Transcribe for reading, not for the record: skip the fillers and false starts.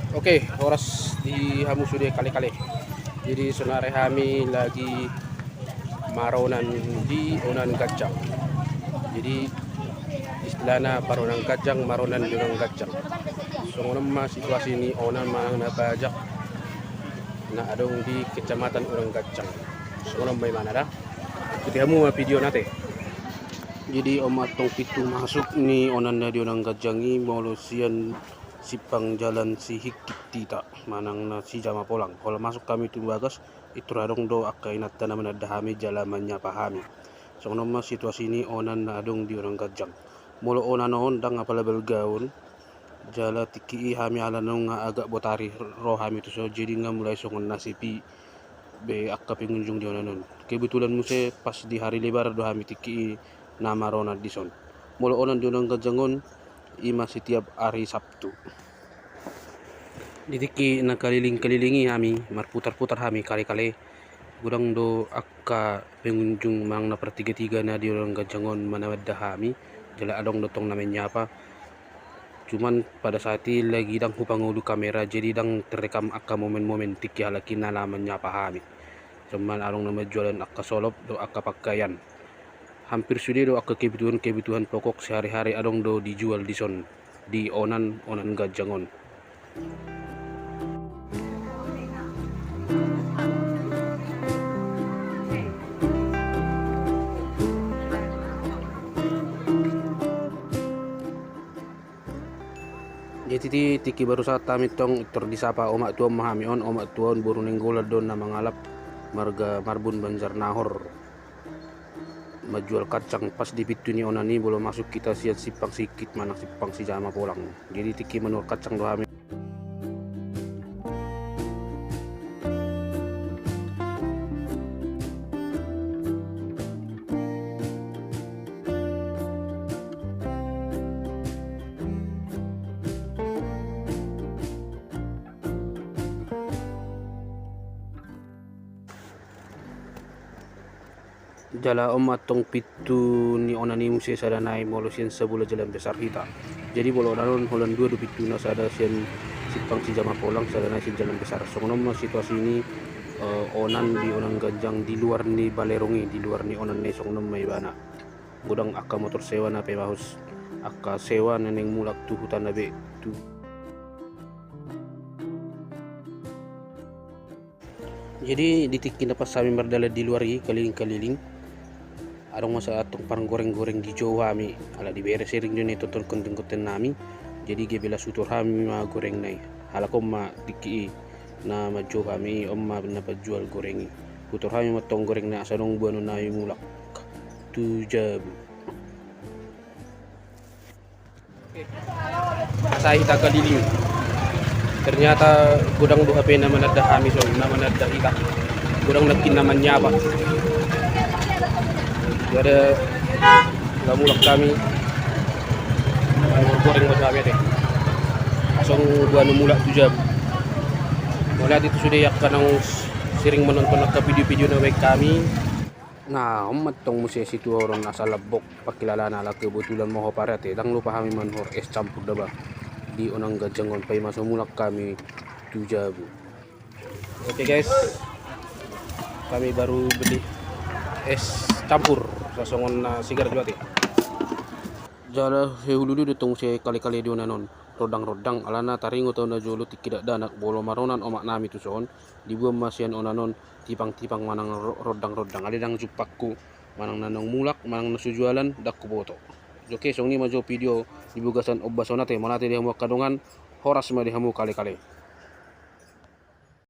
Oke, oras di hamu sudah kali-kali. Jadi sonare kami lagi maronan di onan gajang. Jadi istilahnya paronan gajang, maronan di onan gajang. So nama situasi ini onan mang nabajak na adong di kecamatan Orang Gajang. So may mana dah? Ikuti hamu video nate. Jadi atong pitu masuk ni onan na di Orang Gajang ni maulusian sipang jalan si hikit tita manang na si jama polang. Kalau masuk kami tu bagas itu radong do akai natta na manadahami jalamannya pahami. So nama situasi ini onan na adong di Orang Gajang. Mula onan on dang apalabel gaun jala tiki hami ala nung nga agak botari roh hami tu so jadi nga mulai songon nasipi be akka pengunjung di onan. Kebetulan muse pas di hari lebar do hami tiki nama Ronald Dison. Mula onan di Orang Gajangon ima setiap hari Sabtu. Ditiki nakaliling-kalilingi kami, marputar-putar kami kali-kali. Gudang do akka pengunjung mang na pertiga-tiga na di Orang Gajangon manawadda kami. Jala adong dotong namanya apa. Cuman pada saat itu lagi dang hupangulu kamera jadi dang terekam akka momen-momen tiki halaki nalamannya pahami. Cuman adong nama jualan akka solop do akka pakaian. Hampir sudah do akka kebutuhan pokok sehari-hari adong do dijual di son di onan Gajangon. Jadi tiki baru saat kami tong terdisapa omak tuan mahami on omak tuan buru ninggula don na mangalap marga Marbun Banjar Nahor majual kacang pas di pintu ni onani belum masuk kita siat sipang sikit mana sipang si jama pulang jadi tiki menur kacang do kami. Jala atong pitu ni onani musi sada nai molo sian sebula jalan besar hita. Jadi bolo danon holan dua do pitu na sada sian sipang si jama polang sada nai si jalan besar. So ngono situasi ini onan di Orang Gajang di luar ni Balerungi di luar ni onan ni song may bana. Gudang akka motor sewa na pe bahus akka sewa neneng mulak tu hutan nabe tu. Jadi ditikin pas kami berdala di luar keliling-keliling. Adong masa atong parang goreng-goreng di Jawa kami ala di beres sering dun tonton konten-konten nami jadi ge bela sutor kami ma goreng nai hala ko ma tiki na majo kami ma na jual gorengi sutor kami matong goreng na asanong buano na mulak tu jabu. Sa hita kaliling ternyata gudang do HP na manadda kami so na manadda hita gudang nagkin naman nyaba. Ada mulak kami goreng masabi deh asong buano mulak tu jab wala dito sudah yak kanang sering menonton ke video-video na web kami nah tong musya situ orang asal labok pakilala na laki kebetulan mo parate dang lupa kami manhor es campur daba di Orang Gajangon pay masuk mulak kami tu jabu. Oke guys, kami baru beli es campur sasongon na sigar juati. Jala hehulu ditong si kali-kali di onanon rodang-rodang alana taringo tau na jolo tikidak danak bolo maronan omak nami tu son dibuam masian onanon tipang-tipang manang rodang-rodang alidang jupakku manang nanong mulak manang nasujualan dakku boto. Oke song ni majo video dibugasan obbasonate manate di hamu kadongan horas ma di hamu kali-kali.